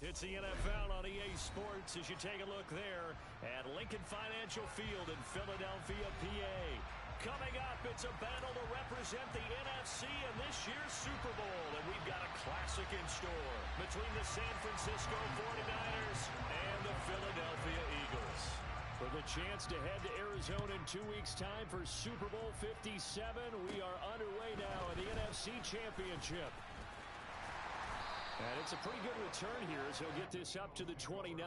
It's the NFL on EA Sports as you take a look there at Lincoln Financial Field in Philadelphia, PA. Coming up, it's a battle to represent the NFC in this year's Super Bowl. And we've got a classic in store between the San Francisco 49ers and the Philadelphia Eagles. For the chance to head to Arizona in 2 weeks' time for Super Bowl 57, we are underway now in the NFC Championship. And it's a pretty good return here as he'll get this up to the 29.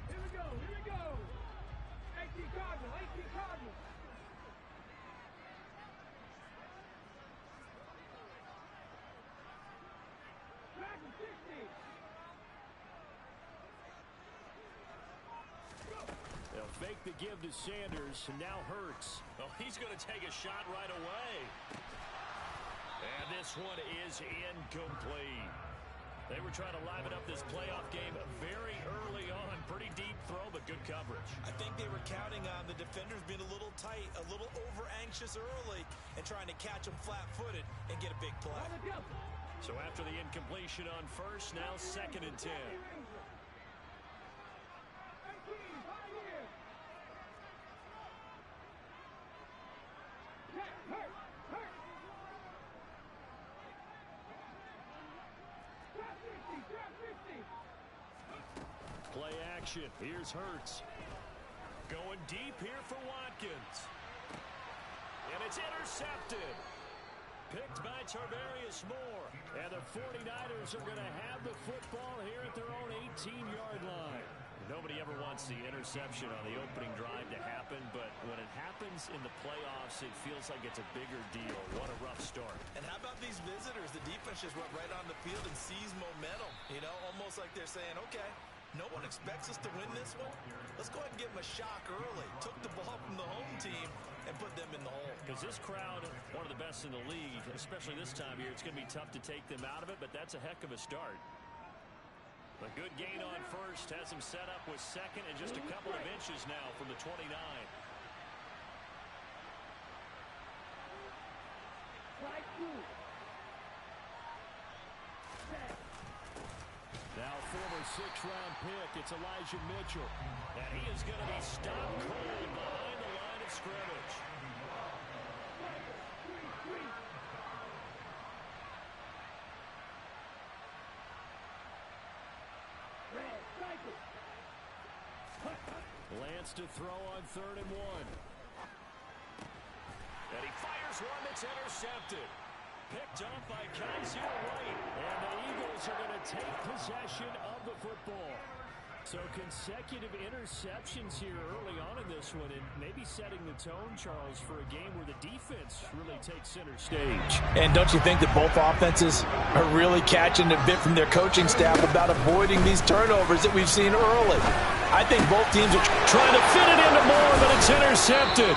Here we go. 18 Cardinals, 18 Cardinals. Back to 60. They'll fake the give to Sanders, and now Hurts. Oh, he's going to take a shot right away. And this one is incomplete. They were trying to liven up this playoff game very early on. Pretty deep throw, but good coverage. I think they were counting on the defenders being a little tight, a little over-anxious early, and trying to catch them flat-footed and get a big play. So after the incompletion on first, now 2nd and 10. Play action. Here's Hurts. Going deep here for Watkins. And it's intercepted. Picked by Tarvarius Moore. And the 49ers are going to have the football here at their own 18-yard line. Nobody ever wants the interception on the opening drive to happen, but when it happens in the playoffs, it feels like it's a bigger deal. What a rough start. And how about these visitors? The defense just went right on the field and seized momentum. You know, almost like they're saying, okay, no one expects us to win this one. Let's go ahead and give them a shock early. Took the ball from the home team and put them in the hole. Because this crowd, one of the best in the league, especially this time of year, it's going to be tough to take them out of it, but that's a heck of a start. A good gain on first has him set up with 2nd and just a couple of inches now from the 29. Now former 6th-round pick, it's Elijah Mitchell. And he is going to be stopped cold behind the line of scrimmage. Lance to throw on 3rd and 1. And he fires one that's intercepted. Picked off by Kaiser White. And the Eagles are going to take possession of the football. So consecutive interceptions here early on in this one, and maybe setting the tone, Charles, for a game where the defense really takes center stage. And don't you think that both offenses are really catching a bit from their coaching staff about avoiding these turnovers that we've seen early? I think both teams are trying to fit it into Moore, but it's intercepted.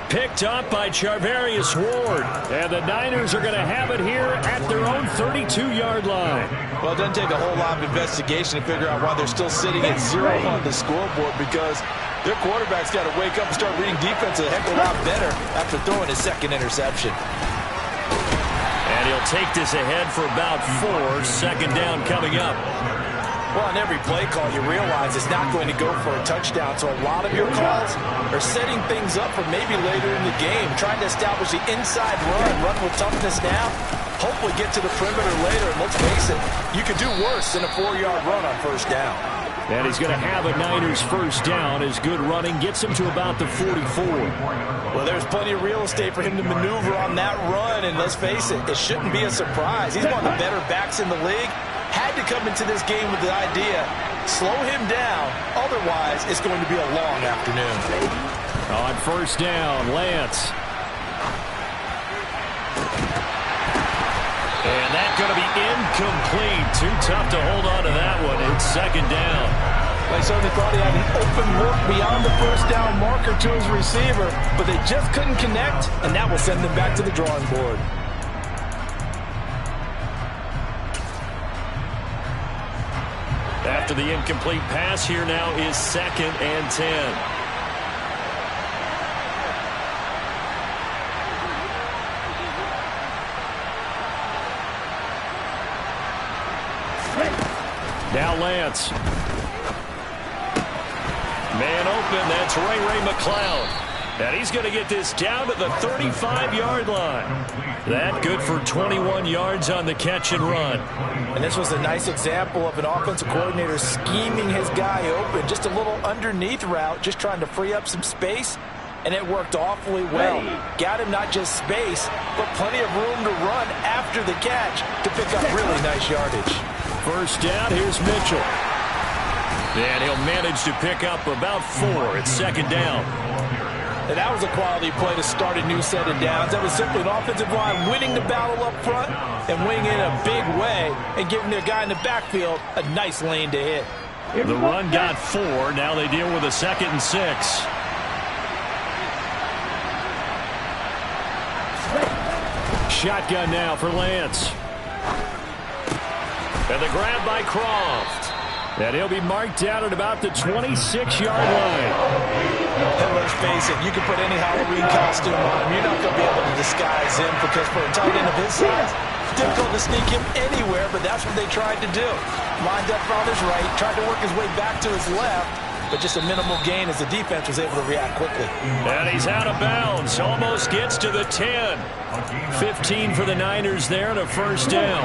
Picked up by Charvarius Ward. And the Niners are going to have it here at their own 32-yard line. Well, it doesn't take a whole lot of investigation to figure out why they're still sitting at 0 on the scoreboard, because their quarterback's got to wake up and start reading defense a heck of a lot better after throwing his 2nd interception. And he'll take this ahead for about 4. 2nd down coming up. Well, on every play call, you realize it's not going to go for a touchdown. So a lot of your calls are setting things up for maybe later in the game, trying to establish the inside run with toughness now, hopefully get to the perimeter later. And let's face it, you could do worse than a 4-yard run on first down. And he's going to have a Niners first down as good running gets him to about the 44. Well, there's plenty of real estate for him to maneuver on that run, and let's face it, it shouldn't be a surprise. He's one of the better backs in the league. Had to come into this game with the idea, slow him down, otherwise it's going to be a long afternoon. On first down, Lance. And that's going to be incomplete. Too tough to hold on to that one. It's second down. They certainly thought he had an open look beyond the first down marker to his receiver, but they just couldn't connect, and that will send them back to the drawing board. After the incomplete pass, here now is 2nd and 10. Now Lance. Man open, that's Ray McCloud. And he's going to get this down to the 35-yard line. That good for 21 yards on the catch and run. And this was a nice example of an offensive coordinator scheming his guy open. Just a little underneath route, just trying to free up some space. And it worked awfully well. Got him not just space, but plenty of room to run after the catch to pick up really nice yardage. First down, here's Mitchell. And he'll manage to pick up about 4. It's second down. And that was a quality play to start a new set of downs. That was simply an offensive line winning the battle up front and winning in a big way and giving their guy in the backfield a nice lane to hit. The run got 4. Now they deal with a 2nd and 6. Shotgun now for Lance. And the grab by Croft. And he'll be marked down at about the 26-yard line. And let's face it, you can put any Halloween costume on him. You're not going to be able to disguise him because for a tight end of his size, it's difficult to sneak him anywhere, but that's what they tried to do. Lined up on his right, tried to work his way back to his left, but just a minimal gain as the defense was able to react quickly. And he's out of bounds. Almost gets to the 10. 15 for the Niners there and a first down.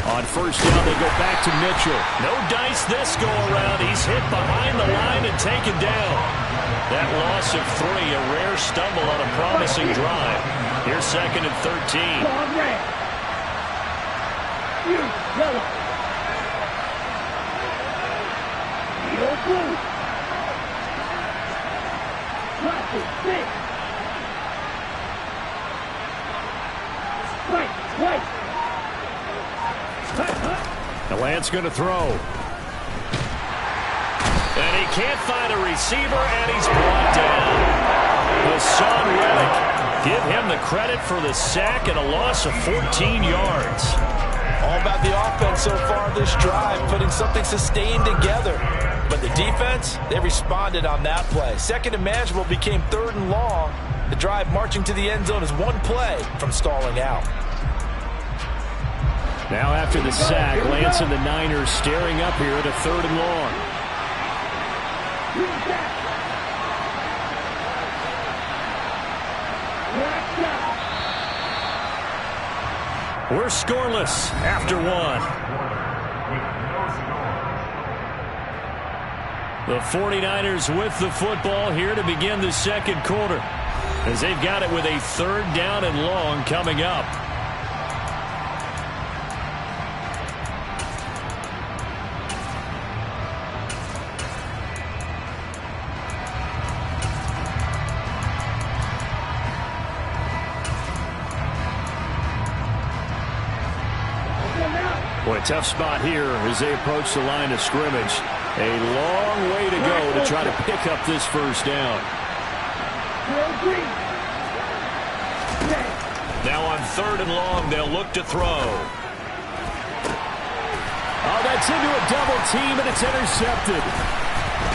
On first down, they go back to Mitchell. No dice this go-around. He's hit behind the line and taken down. That loss of 3, a rare stumble on a promising drive. Here's 2nd and 13. The Lance going to throw. And he can't find a receiver, and he's brought down. Hassan Reddick. Give him the credit for the sack and a loss of 14 yards. All about the offense so far this drive, putting something sustained together. But the defense, they responded on that play. 2nd and manageable became 3rd and long. The drive marching to the end zone is one play from stalling out. Now after the sack, Lance and the Niners staring up here at a 3rd and long. We're scoreless after 1. The 49ers with the football here to begin the 2nd quarter, as they've got it with a 3rd down and long coming up. Boy, a tough spot here as they approach the line of scrimmage. A long way to go to try to pick up this first down. Now on 3rd and long, they'll look to throw. Oh, that's into a double team, and it's intercepted.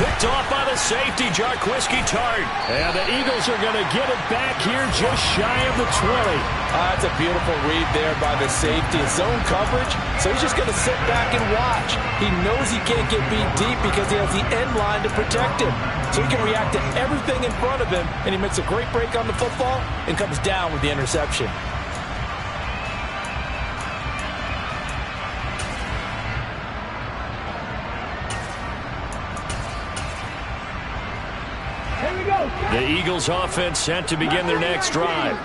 Picked off by the safety, Jarquiski Tart. And the Eagles are going to get it back here just shy of the 20. That's a beautiful read there by the safety. It's zone coverage, so he's just going to sit back and watch. He knows he can't get beat deep because he has the end line to protect him. So he can react to everything in front of him, and he makes a great break on the football and comes down with the interception. The Eagles offense set to begin their next drive.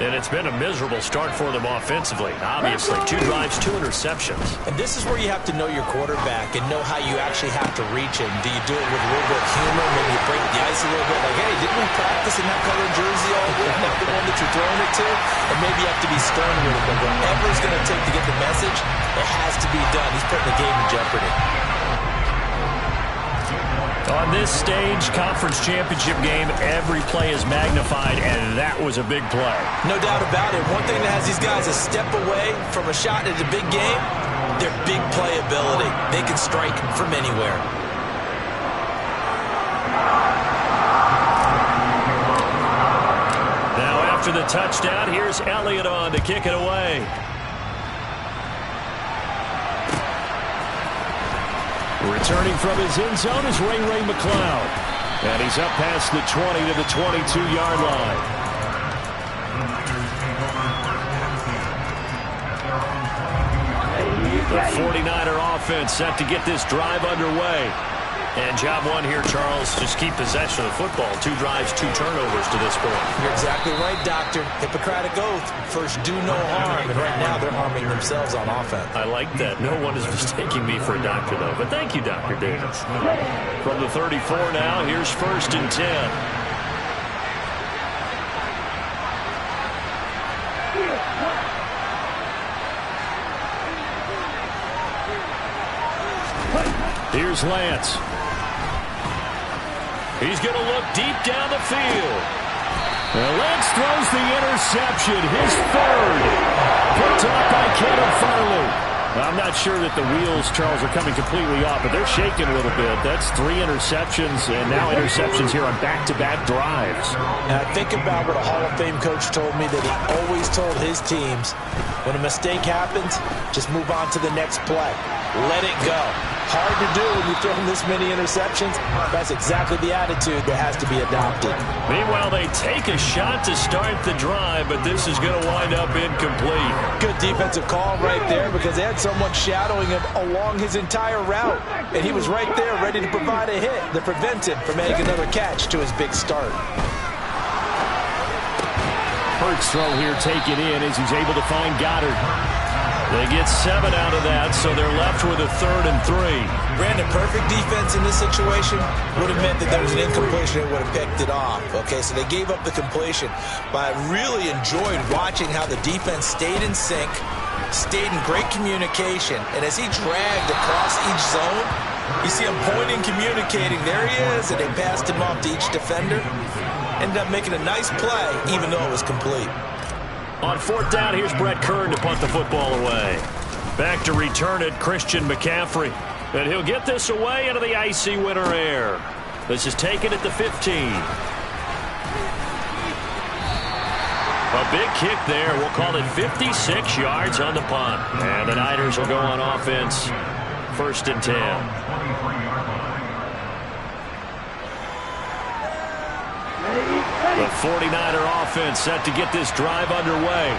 And it's been a miserable start for them offensively. Obviously, 2 drives, 2 interceptions. And this is where you have to know your quarterback and know how you actually have to reach him. Do you do it with a little bit of humor? Maybe you break the ice a little bit. Like, hey, didn't we practice in that color jersey all week? Not the one that you're throwing it to? And maybe you have to be stern with him. But whatever it's going to take to get the message, it has to be done. He's putting the game in jeopardy. On this stage, conference championship game, every play is magnified, and that was a big play. No doubt about it. One thing that has these guys a step away from a shot at a big game, their big playability. They can strike from anywhere. Now after the touchdown, here's Elliott on to kick it away. Returning from his end zone is Ray McCloud. And he's up past the 20 to the 22-yard line. The 49er offense set to get this drive underway. And job one here, Charles, just keep possession of the football. 2 drives, 2 turnovers to this point. You're exactly right, Doctor. Hippocratic oath. First, do no harm. And right now, they're harming themselves on offense. I like that. No one is mistaking me for a doctor, though. But thank you, Dr. Davis. From the 34 now, here's 1st and 10. Here's Lance. He's going to look deep down the field. And Lance throws the interception, his 3rd. Picked off by Kevin Farley. I'm not sure that the wheels, Charles, are coming completely off, but they're shaking a little bit. That's 3 interceptions, and now interceptions here on back-to-back drives. Now, think about what a Hall of Fame coach told me, that he always told his teams, when a mistake happens, just move on to the next play. Let it go. Hard to do when you throw this many interceptions. That's exactly the attitude that has to be adopted. Meanwhile, they take a shot to start the drive, but this is going to wind up incomplete. Good defensive call right there, because they had someone shadowing him along his entire route, and he was right there ready to provide a hit that prevents him from making another catch to his big start. Hurts throw here taken in as he's able to find Goddard. They get 7 out of that, so they're left with a 3rd and 3. Brandon, perfect defense in this situation would have meant that there was an incompletion that would have picked it off. Okay, so they gave up the completion. But I really enjoyed watching how the defense stayed in sync, stayed in great communication, and as he dragged across each zone, you see him pointing, communicating. There he is, and they passed him off to each defender. Ended up making a nice play, even though it was complete. On 4th down, here's Brett Kern to punt the football away. Back to return it, Christian McCaffrey. And he'll get this away into the icy winter air. This is taken at the 15. A big kick there. We'll call it 56 yards on the punt. And the Niners will go on offense. 1st and 10. The 49er offense set to get this drive underway.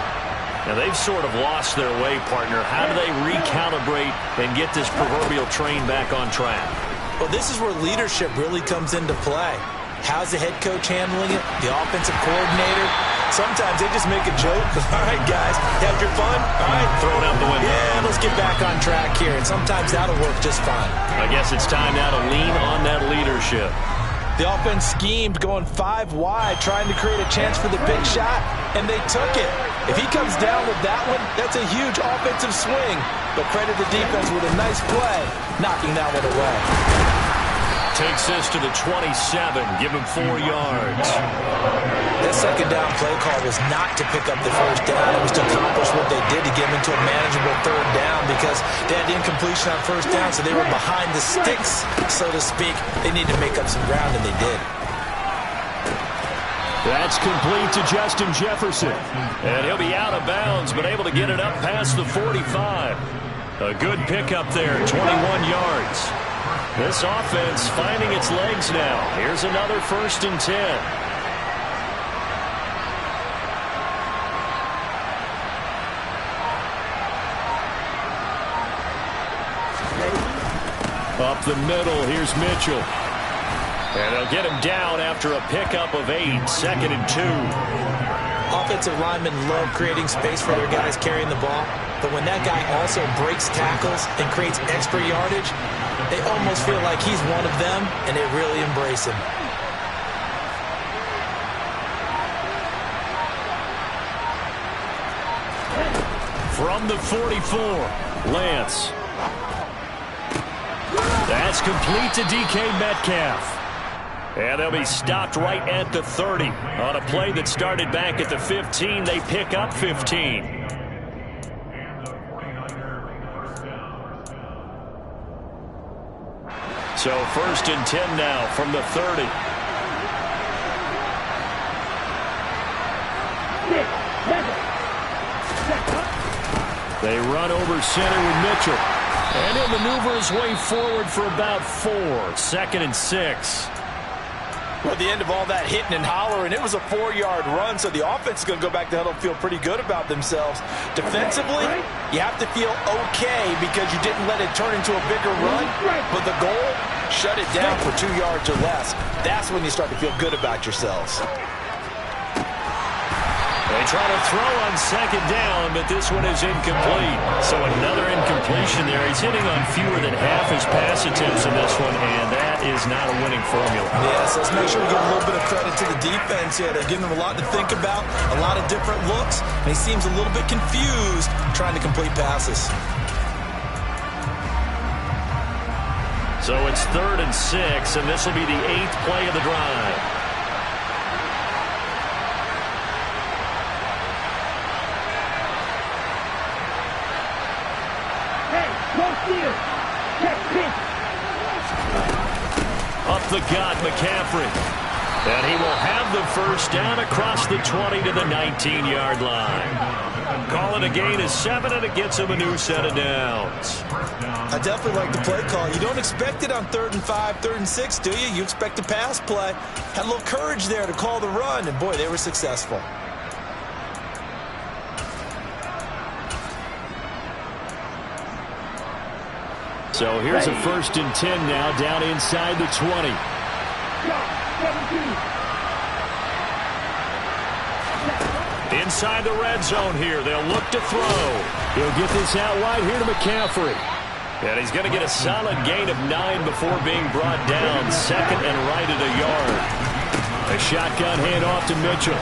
Now, they've sort of lost their way, partner. How do they recalibrate and get this proverbial train back on track? Well, this is where leadership really comes into play. How's the head coach handling it? The offensive coordinator? Sometimes they just make a joke. All right, guys, have your fun? All right, throw it out the window. Yeah, let's get back on track here. And sometimes that'll work just fine. I guess it's time now to lean on that leadership. The offense schemed going 5 wide, trying to create a chance for the big shot, and they took it. If he comes down with that one, that's a huge offensive swing. But credit the defense with a nice play, knocking that one away. takes this to the 27. Give him 4 yards. That second down play call was not to pick up the first down. It was to accomplish what they did to get them into a manageable third down because they had incompletion on first down, so they were behind the sticks, so to speak. They needed to make up some ground, and they did. That's complete to Justin Jefferson. And he'll be out of bounds, but able to get it up past the 45. A good pickup there, 21 yards. This offense finding its legs now. Here's another 1st and 10. Up the middle, here's Mitchell. And they'll get him down after a pickup of 8, 2nd and 2. Offensive linemen love creating space for their guys carrying the ball, but when that guy also breaks tackles and creates extra yardage, they almost feel like he's one of them, and they really embrace him. From the 44, Lance. That's complete to DK Metcalf. And they'll be stopped right at the 30. On a play that started back at the 15, they pick up 15. So 1st and 10 now from the 30. They run over center with Mitchell. And he'll maneuver his way forward for about 4. 2nd and 6. Well, at the end of all that hitting and hollering, it was a 4-yard run, so the offense is going to go back to huddle and feel pretty good about themselves. Defensively, you have to feel okay because you didn't let it turn into a bigger run, but the goal, shut it down for 2 yards or less. That's when you start to feel good about yourselves. They try to throw on 2nd down, but this one is incomplete. So another incompletion there. He's hitting on fewer than half his pass attempts in this one, and that is not a winning formula. Yes, let's make sure we give a little bit of credit to the defense here. They're giving them a lot to think about, a lot of different looks, and he seems a little bit confused trying to complete passes. So it's 3rd and 6, and this will be the 8th play of the drive. Up the gut, McCaffrey. And he will have the first down across the 20 to the 19-yard line. Call it a gain of 7, and it gets him a new set of downs. I definitely like the play call. You don't expect it on 3rd and 5, 3rd and 6, do you? You expect a pass play. Had a little courage there to call the run, and boy, they were successful. So here's a 1st and 10 now down inside the 20. Inside the red zone here. They'll look to throw. He'll get this out wide here to McCaffrey. And he's going to get a solid gain of 9 before being brought down. 2nd and right at a yard. A shotgun handoff to Mitchell.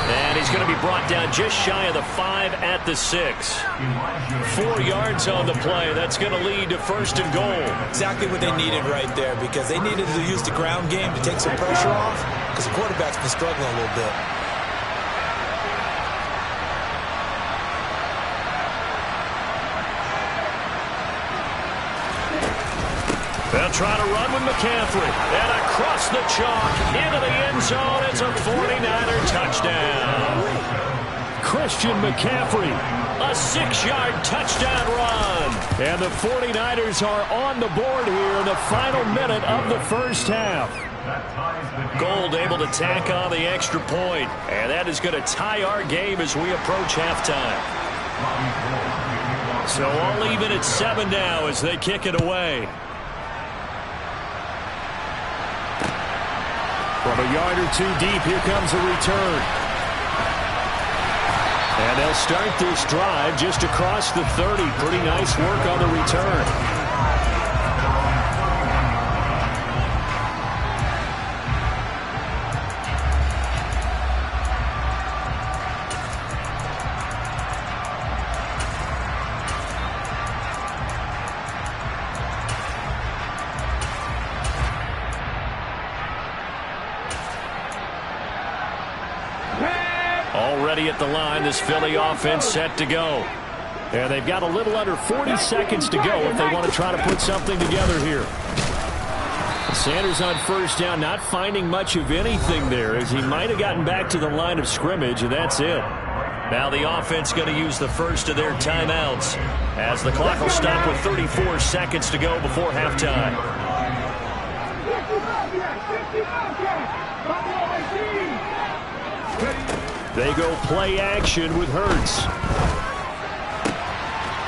And he's going to be brought down just shy of the 5 at the 6. 4 yards on the play. That's going to lead to 1st and goal. Exactly what they needed right there because they needed to use the ground game to take some pressure off because the quarterback's been struggling a little bit. They'll try to run with McCaffrey. And across the chalk into the end zone. It's a 49er touchdown. Christian McCaffrey, a 6-yard touchdown run. And the 49ers are on the board here in the final minute of the first half. Gold able to tack on the extra point. And that is going to tie our game as we approach halftime. So all even at 7 now as they kick it away. From a yard or 2 deep, here comes a return. And they'll start this drive just across the 30. Pretty nice work on the return. at the line. This Philly offense set to go. And they've got a little under 40 seconds to go if they want to try to put something together here. Sanders on first down, not finding much of anything there, as he might have gotten back to the line of scrimmage, and that's it. Now the offense going to use the first of their timeouts as the clock will stop with 34 seconds to go before halftime. They go play action with Hurts.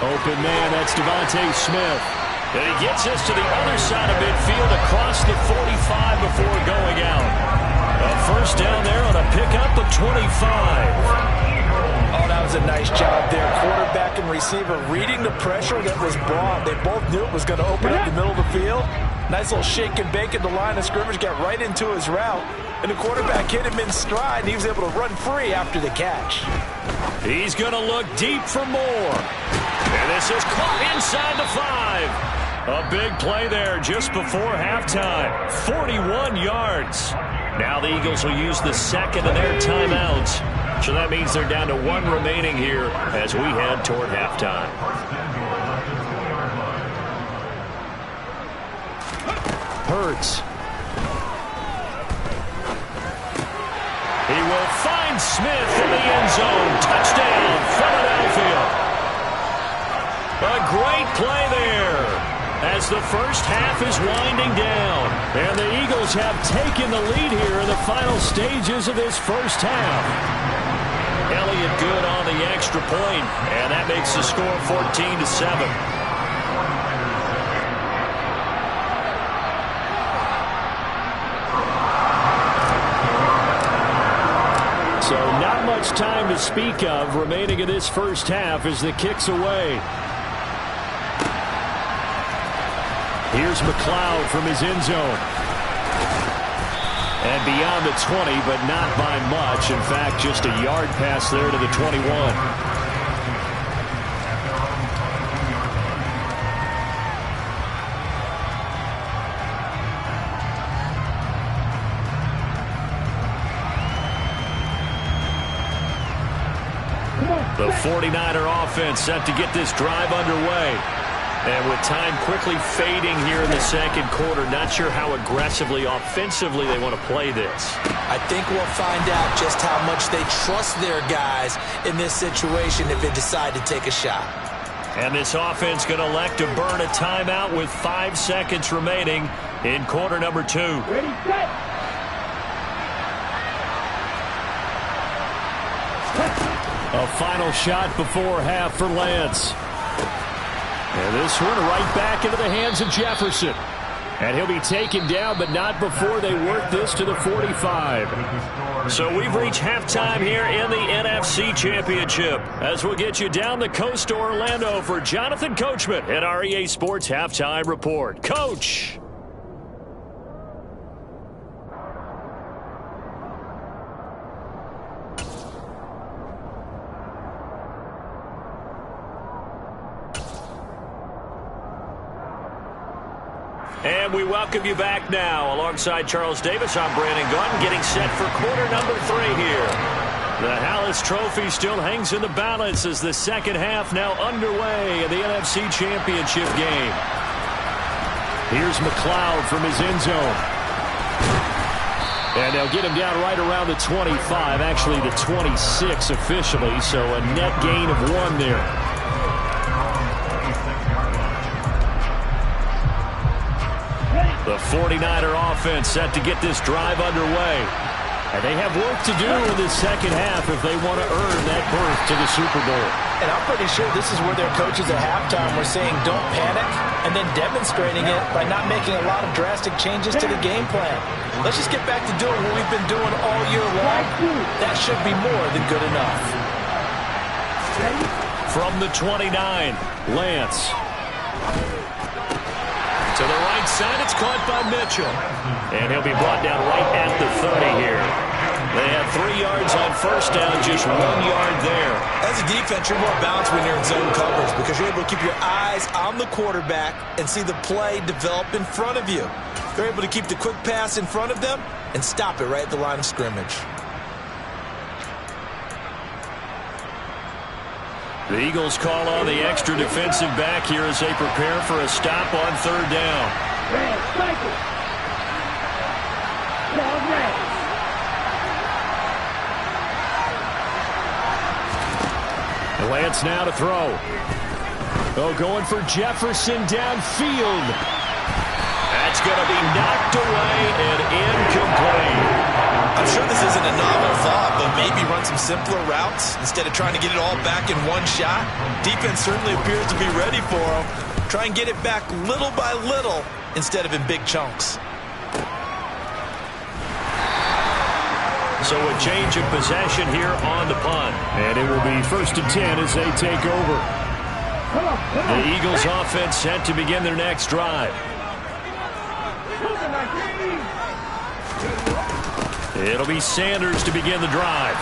Open man, that's Devontae Smith. And he gets us to the other side of midfield across the 45 before going out. A first down there on a pickup of 25. Oh, that was a nice job there. Quarterback and receiver reading the pressure that was brought. They both knew it was going to open up the middle of the field. Nice little shake and bake at the line of scrimmage, got right into his route. And the quarterback hit him in stride, and he was able to run free after the catch. He's going to look deep for more. And this is caught inside the 5. A big play there just before halftime. 41 yards. Now the Eagles will use the second of their timeouts. So that means they're down to 1 remaining here as we head toward halftime. Hurts. He will find Smith in the end zone. Touchdown, Philadelphia. A great play there as the first half is winding down. And the Eagles have taken the lead here in the final stages of this first half. Elliott good on the extra point, and that makes the score 14-7. So not much time to speak of remaining in this first half as the kick's away. Here's McLeod from his end zone. And beyond the 20, but not by much. In fact, just a yard pass there to the 21. The 49er offense set to get this drive underway. And with time quickly fading here in the second quarter, not sure how aggressively, offensively they want to play this. I think we'll find out just how much they trust their guys in this situation if they decide to take a shot. And this offense going to elect to burn a timeout with 5 seconds remaining in quarter number 2. Ready, set. A final shot before half for Lance. And this one right back into the hands of Jefferson. And he'll be taken down, but not before they work this to the 45. So we've reached halftime here in the NFC Championship, as we'll get you down the coast to Orlando for Jonathan Coachman at our EA Sports Halftime Report. Coach! And we welcome you back now. Alongside Charles Davis, I'm Brandon Gunn, getting set for quarter number 3 here. The Hallis Trophy still hangs in the balance as the second half now underway in the NFC Championship game. Here's McLeod from his end zone. And they'll get him down right around the 25, actually the 26 officially, so a net gain of 1 there. The 49er offense set to get this drive underway. And they have work to do in the second half if they want to earn that berth to the Super Bowl. And I'm pretty sure this is where their coaches at halftime were saying don't panic, and then demonstrating it by not making a lot of drastic changes to the game plan. Let's just get back to doing what we've been doing all year long. That should be more than good enough. From the 29, Lance. To the right side, it's caught by Mitchell. And he'll be brought down right at the 30 here. They have 3 yards on first down, just 1 yard there. As a defense, you're more balanced when you're in zone coverage because you're able to keep your eyes on the quarterback and see the play develop in front of you. They're able to keep the quick pass in front of them and stop it right at the line of scrimmage. The Eagles call on the extra defensive back here as they prepare for a stop on third down. Lance now to throw. Oh, going for Jefferson downfield. That's going to be knocked away and incomplete. I'm sure this isn't a novel thought, but maybe run some simpler routes instead of trying to get it all back in one shot. Defense certainly appears to be ready for him. Try and get it back little by little instead of in big chunks. So a change of possession here on the punt. And it will be 1st and 10 as they take over. The Eagles offense set to begin their next drive. It'll be Sanders to begin the drive.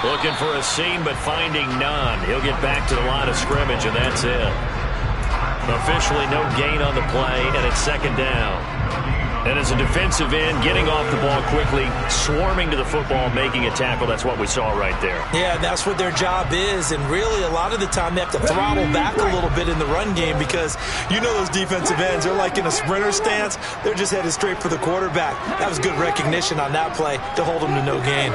Looking for a seam, but finding none. He'll get back to the line of scrimmage, and that's it. Officially no gain on the play, and it's 2nd down. And as a defensive end, getting off the ball quickly, swarming to the football, making a tackle, that's what we saw right there. Yeah, that's what their job is, and really a lot of the time they have to throttle back a little bit in the run game because you know those defensive ends, they're like in a sprinter stance. They're just headed straight for the quarterback. That was good recognition on that play to hold them to no gain.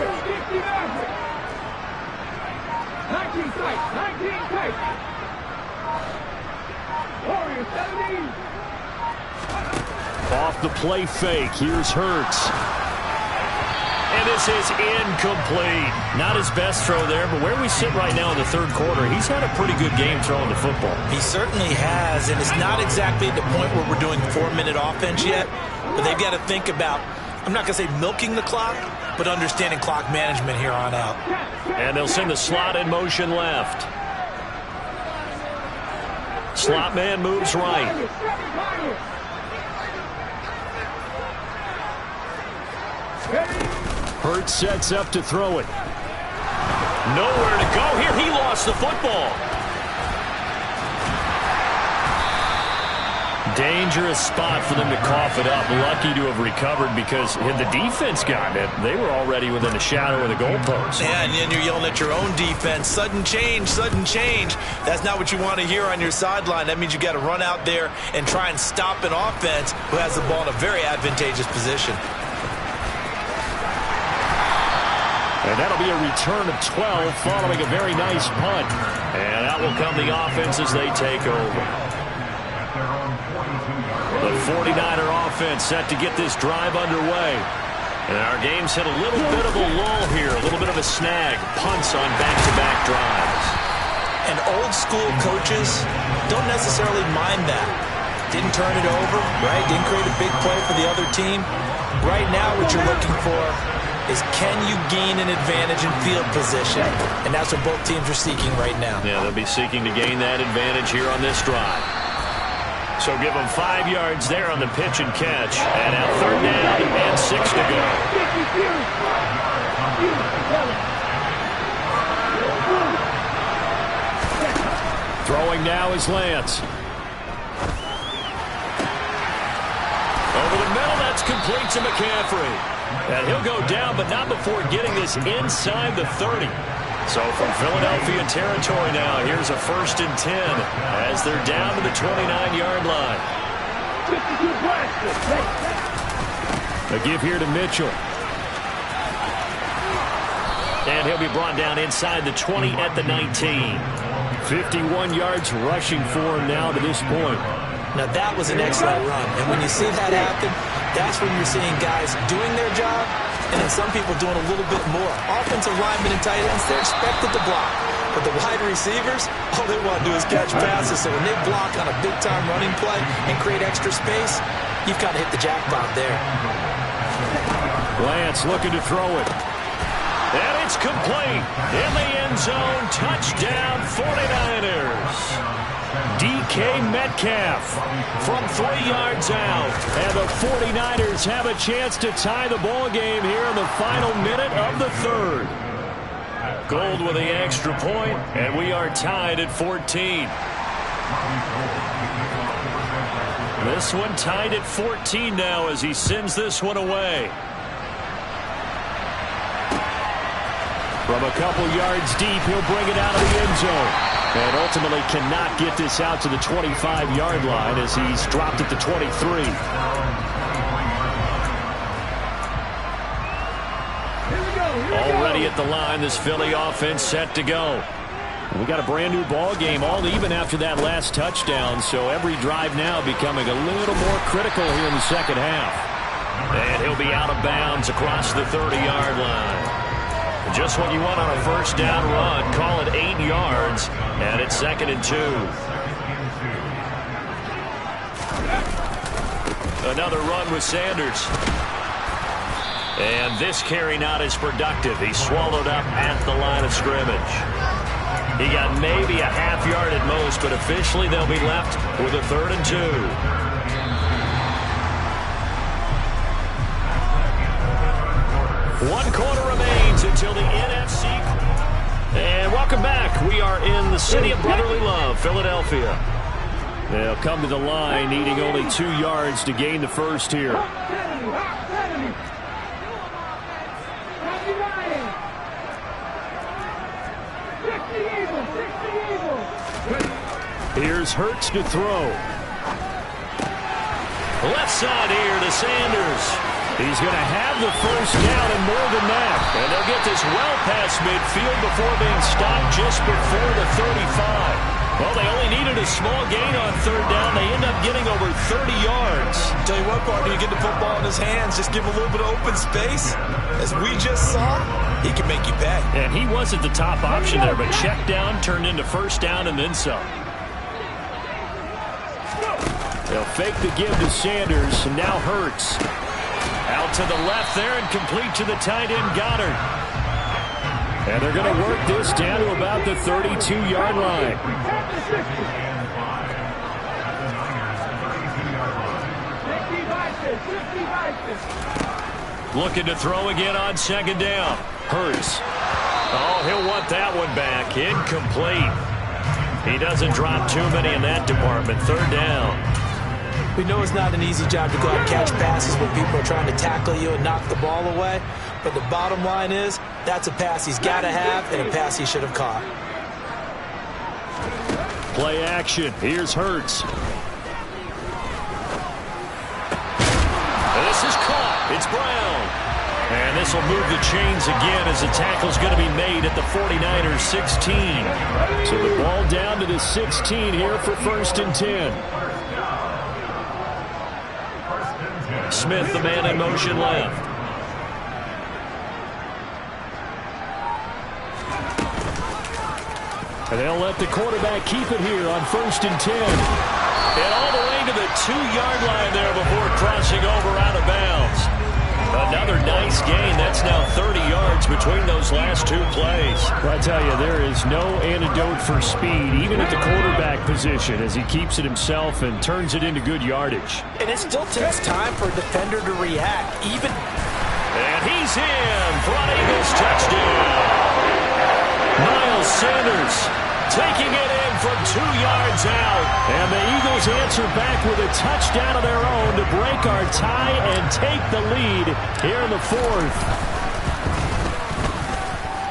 19 tight, 19 tight. Warriors 17. Off the play fake, here's Hurts. And this is incomplete. Not his best throw there, but where we sit right now in the 3rd quarter, he's had a pretty good game throwing the football. He certainly has, and it's not exactly at the point where we're doing 4-minute offense yet, but they've got to think about, I'm not going to say milking the clock, but understanding clock management here on out. And they'll send the slot in motion left. Slot man moves right. Hurts sets up to throw it. Nowhere to go here. He lost the football. Dangerous spot for them to cough it up. Lucky to have recovered because had the defense gotten it, they were already within the shadow of the goalpost. Yeah, and then you're yelling at your own defense. Sudden change, sudden change. That's not what you want to hear on your sideline. That means you got to run out there and try and stop an offense who has the ball in a very advantageous position. And that'll be a return of 12 following a very nice punt. And out will come the offense as they take over. The 49er offense set to get this drive underway. And our game's hit a little bit of a lull here, a little bit of a snag. Punts on back-to-back drives. And old school coaches don't necessarily mind that. Didn't turn it over, right? Didn't create a big play for the other team. Right now what you're looking for is can you gain an advantage in field position? And that's what both teams are seeking right now. Yeah, they'll be seeking to gain that advantage here on this drive. So give them 5 yards there on the pitch and catch. And now 3rd down and 6 to go. Throwing now is Lance. Over the middle, that's complete to McCaffrey. And he'll go down, but not before getting this inside the 30. So from Philadelphia territory now, here's a 1st and 10 as they're down to the 29-yard line. A give here to Mitchell. And he'll be brought down inside the 20 at the 19. 51 yards rushing for him now to this point. Now that was an excellent run. And when you see that happen, that's when you're seeing guys doing their job and then some people doing a little bit more. Offensive linemen and tight ends, they're expected to block. But the wide receivers, all they want to do is catch passes. So when they block on a big-time running play and create extra space, you've got to hit the jackpot there. Lance looking to throw it. And it's complete. In the end zone, touchdown 49ers. DK Metcalf from 3 yards out. And the 49ers have a chance to tie the ball game here in the final minute of the 3rd. Gold with the extra point, and we are tied at 14. This one tied at 14 now as he sends this one away. From a couple yards deep, he'll bring it out of the end zone. And ultimately cannot get this out to the 25-yard line as he's dropped at the 23. Already at the line, this Philly offense set to go. We got a brand new ball game, all even after that last touchdown, so every drive now becoming a little more critical here in the second half. And he'll be out of bounds across the 30-yard line. Just what you want on a first down run. Call it 8 yards, and it's 2nd and 2. Another run with Sanders. And this carry not as productive. He's swallowed up at the line of scrimmage. He got maybe a half yard at most, but officially they'll be left with a 3rd and 2. One quarter remains until the NFC. And welcome back. We are in the city of brotherly love, Philadelphia. They'll come to the line, needing only 2 yards to gain the first here. Here's Hurts to throw. Left side here to Sanders. He's going to have the first down and more than that. And they'll get this well past midfield before being stopped just before the 35. Well, they only needed a small gain on 3rd down. They end up getting over 30 yards. Tell you what, partner, you get the football in his hands, just give him a little bit of open space. As we just saw, he can make you pay. And he wasn't the top option there, but check down turned into first down and then some. They'll fake the give to Sanders, and now Hurts. Out to the left there and complete to the tight end, Goddard. And they're going to work this down to about the 32-yard line. Looking to throw again on 2nd down. Hurts. Oh, he'll want that one back. Incomplete. He doesn't drop too many in that department. 3rd down. We know it's not an easy job to go out and catch passes when people are trying to tackle you and knock the ball away. But the bottom line is, that's a pass he's got to have and a pass he should have caught. Play action. Here's Hurts. This is caught. It's Brown. And this will move the chains again as the tackle's going to be made at the 49ers 16. So the ball down to the 16 here for 1st and 10. Smith, the man in motion left. And they'll let the quarterback keep it here on 1st and 10. And all the way to the 2-yard line there before crossing over out of bounds. Another nice gain. That's now 30 yards between those last 2 plays. I tell you, there is no antidote for speed, even at the quarterback position, as he keeps it himself and turns it into good yardage. And it still takes time for a defender to react, even. And he's in. Front Eagles touchdown. Miles Sanders taking it in from 2 yards out. And the Eagles answer back with a touchdown of their own to break our tie and take the lead here in the 4th.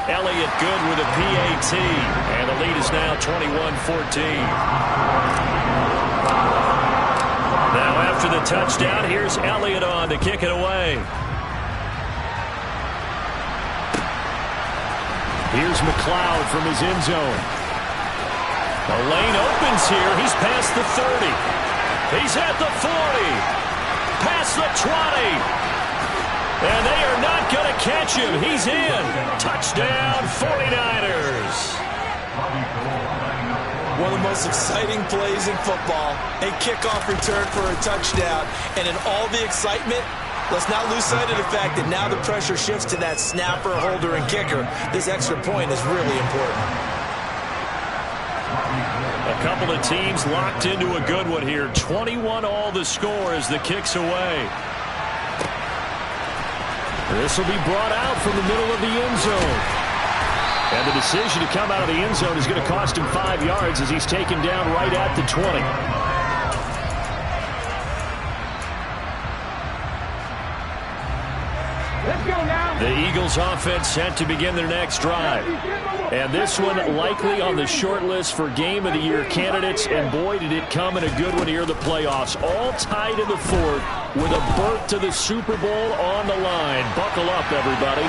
Elliott good with a PAT. And the lead is now 21-14. Now after the touchdown, here's Elliott on to kick it away. Here's McLeod from his end zone. The lane opens here. He's past the 30. He's at the 40. Past the 20. And they are not going to catch him. He's in. Touchdown, 49ers. One of the most exciting plays in football. A kickoff return for a touchdown. And in all the excitement, let's not lose sight of the fact that now the pressure shifts to that snapper, holder, and kicker. This extra point is really important. A couple of teams locked into a good one here. 21 all the score as the kick's away. This will be brought out from the middle of the end zone. And the decision to come out of the end zone is going to cost him 5 yards as he's taken down right at the 20. Let's go now. The Eagles offense set to begin their next drive. And this one likely on the short list for Game of the Year candidates. And boy, did it come in a good one here in the playoffs. All tied in the fourth with a berth to the Super Bowl on the line. Buckle up, everybody.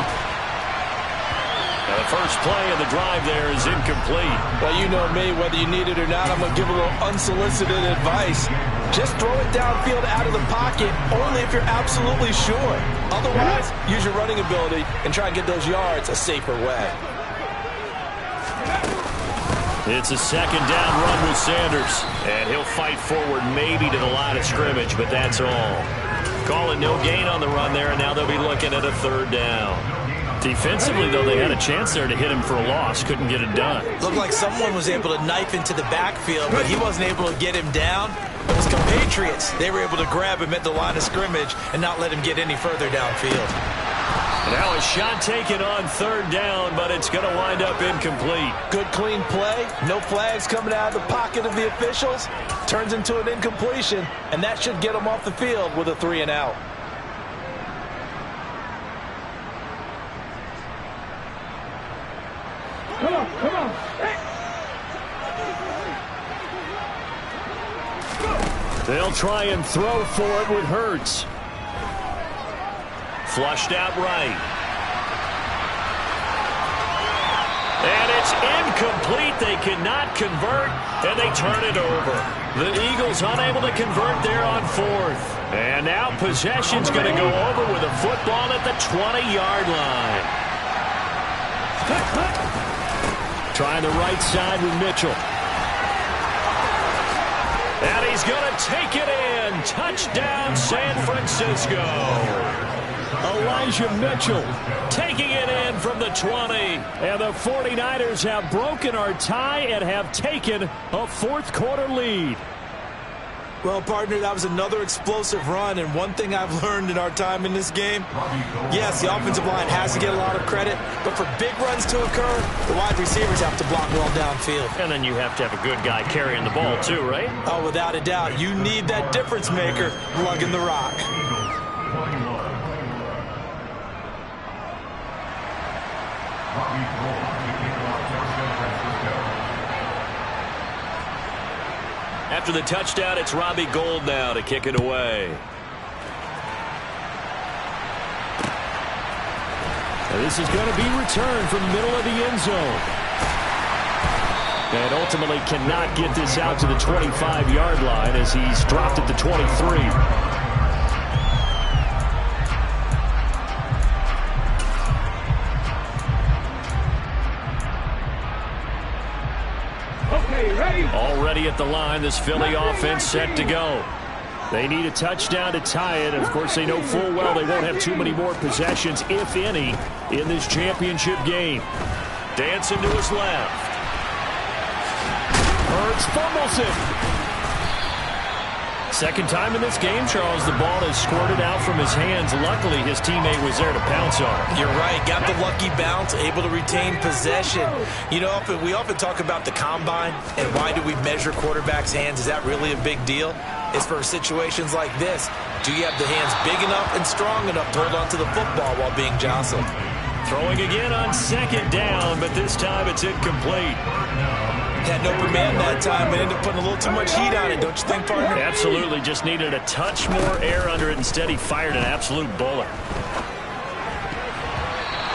Now the first play of the drive there is incomplete. Well, you know me, whether you need it or not, I'm going to give a little unsolicited advice. Just throw it downfield out of the pocket, only if you're absolutely sure. Otherwise, use your running ability and try and get those yards a safer way. It's a second down run with Sanders. And he'll fight forward maybe to the line of scrimmage, but that's all. Call it no gain on the run there, and now they'll be looking at a third down. Defensively, though, they had a chance there to hit him for a loss. Couldn't get it done. Looked like someone was able to knife into the backfield, but he wasn't able to get him down. It was compatriots. They were able to grab him at the line of scrimmage and not let him get any further downfield. Now a shot taken on third down, but it's going to wind up incomplete. Good, clean play. No flags coming out of the pocket of the officials. Turns into an incompletion, and that should get him off the field with a 3-and-out. Come on, come on. Hey. They'll try and throw for it with Hurts. Flushed out right. And it's incomplete. They cannot convert, and they turn it over. The Eagles unable to convert there on fourth. And now possession's going to go over with a football at the 20-yard line. Trying the right side with Mitchell. And he's going to take it in. Touchdown, San Francisco. Elijah Mitchell taking it in from the 20. And the 49ers have broken our tie and have taken a fourth-quarter lead. Well, partner, that was another explosive run, and one thing I've learned in our time in this game, yes, the offensive line has to get a lot of credit, but for big runs to occur, the wide receivers have to block well downfield. And then you have to have a good guy carrying the ball too, right? Oh, without a doubt. You need that difference maker lugging the rock. After the touchdown, it's Robbie Gould now to kick it away. And this is going to be returned from the middle of the end zone. And ultimately cannot get this out to the 25-yard line as he's dropped at the 23. Already at the line, this Philly offense set to go. They need a touchdown to tie it. And of course, they know full well they won't have too many more possessions, if any, in this championship game. Dancing to his left. Hurts fumbles it. Second time in this game, Charles, the ball has squirted out from his hands. Luckily, his teammate was there to pounce on it. You're right. Got the lucky bounce, able to retain possession. You know, we often talk about the combine and why do we measure quarterbacks' hands. Is that really a big deal? It's for situations like this. Do you have the hands big enough and strong enough to hold on to the football while being jostled? Throwing again on second down, but this time it's incomplete. Had an open man that time, but ended up putting a little too much heat on it, don't you think, partner? Absolutely. Just needed a touch more air under it. Instead, he fired an absolute bullet.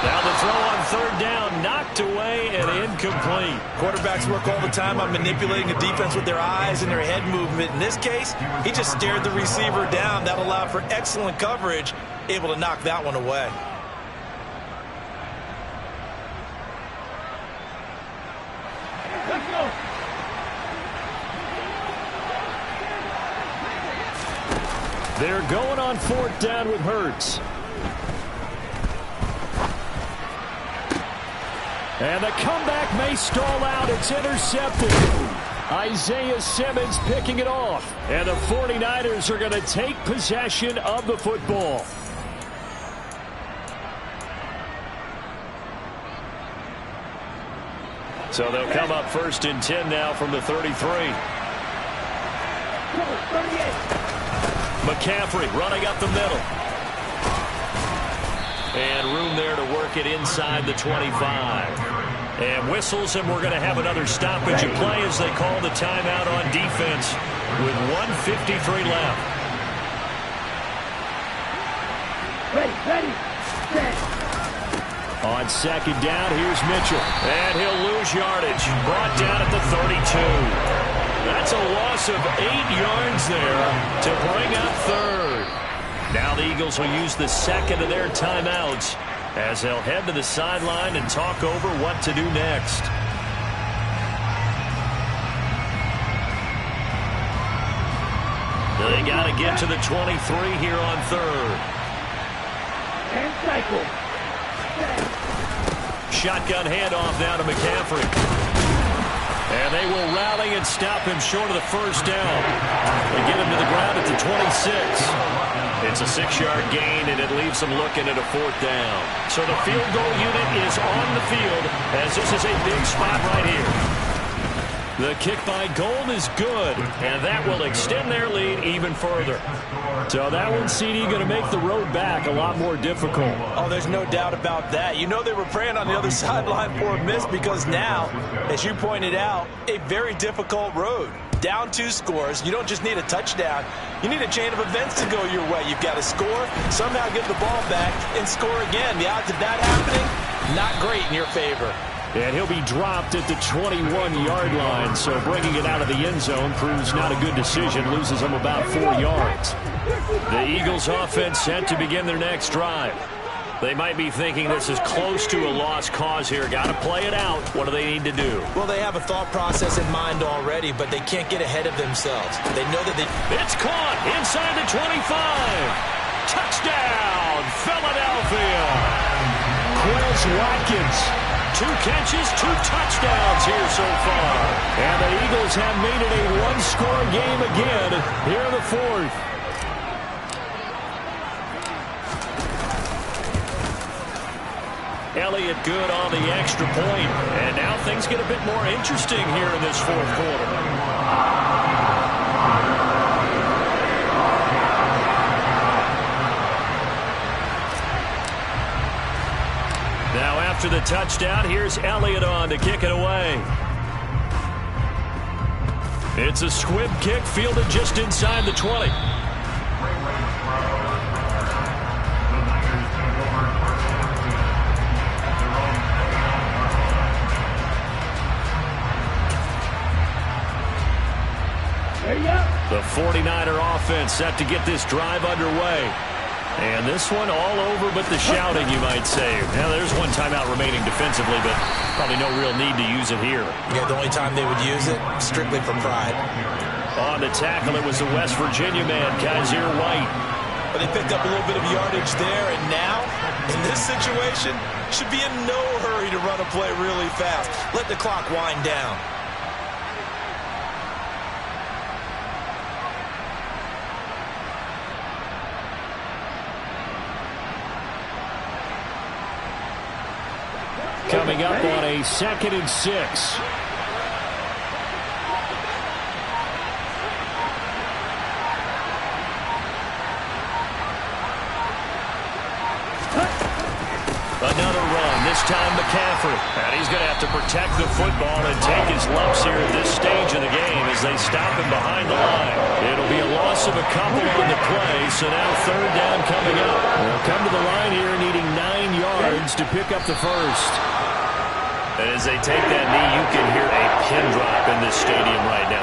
Now the throw on third down, knocked away and incomplete. Quarterbacks work all the time on manipulating the defense with their eyes and their head movement. In this case, he just stared the receiver down. That allowed for excellent coverage, able to knock that one away. Let's go. They're going on fourth down with Hurts. And the comeback may stall out. It's intercepted. Isaiah Simmons picking it off. And the 49ers are going to take possession of the football. So they'll come up first and 10 now from the 33. McCaffrey running up the middle. And room there to work it inside the 25. And whistles, and we're going to have another stoppage of play as they call the timeout on defense with 1:53 left. Ready, set. On second down, here's Mitchell. And he'll lose yardage. Brought down at the 32. That's a loss of 8 yards there to bring up third. Now the Eagles will use the second of their timeouts as they'll head to the sideline and talk over what to do next. They got to get to the 23 here on third. And cycle. Shotgun handoff now to McCaffrey. And they will rally and stop him short of the first down. They get him to the ground at the 26. It's a 6-yard gain, and it leaves them looking at a fourth down. So the field goal unit is on the field as this is a big spot right here. The kick by Gold is good, and that will extend their lead even further. So that one, CD, going to make the road back a lot more difficult. Oh, there's no doubt about that. You know they were praying on the other sideline for a miss because now, as you pointed out, a very difficult road. Down 2 scores. You don't just need a touchdown. You need a chain of events to go your way. You've got to score, somehow get the ball back, and score again. The odds of that happening, not great in your favor. And he'll be dropped at the 21-yard line, so bringing it out of the end zone proves not a good decision, loses them about 4 yards. The Eagles offense set to begin their next drive. They might be thinking this is close to a lost cause here. Got to play it out. What do they need to do? Well, they have a thought process in mind already, but they can't get ahead of themselves. They know that they... It's caught inside the 25. Touchdown, Philadelphia. Quez Watkins. 2 catches, 2 touchdowns here so far. And the Eagles have made it a one-score game again here in the fourth. Elliott good on the extra point. And now things get a bit more interesting here in this fourth quarter. Now after the touchdown, here's Elliott on to kick it away. It's a squib kick fielded just inside the 20. The 49er offense set to get this drive underway. And this one all over but the shouting, you might say. Now, there's one timeout remaining defensively, but probably no real need to use it here. Yeah, the only time they would use it, strictly for pride. On the tackle, it was the West Virginia man, Kaiser White. But they picked up a little bit of yardage there, and now, in this situation, should be in no hurry to run a play really fast. Let the clock wind down. Coming up on a 2nd and 6. Another run, this time McCaffrey. And he's going to have to protect the football and take his lumps here at this stage of the game as they stop him behind the line. It'll be a loss of a couple on the play, so now 3rd down coming up. They'll come to the line here needing 9 yards to pick up the first. And as they take that knee, you can hear a pin drop in this stadium right now.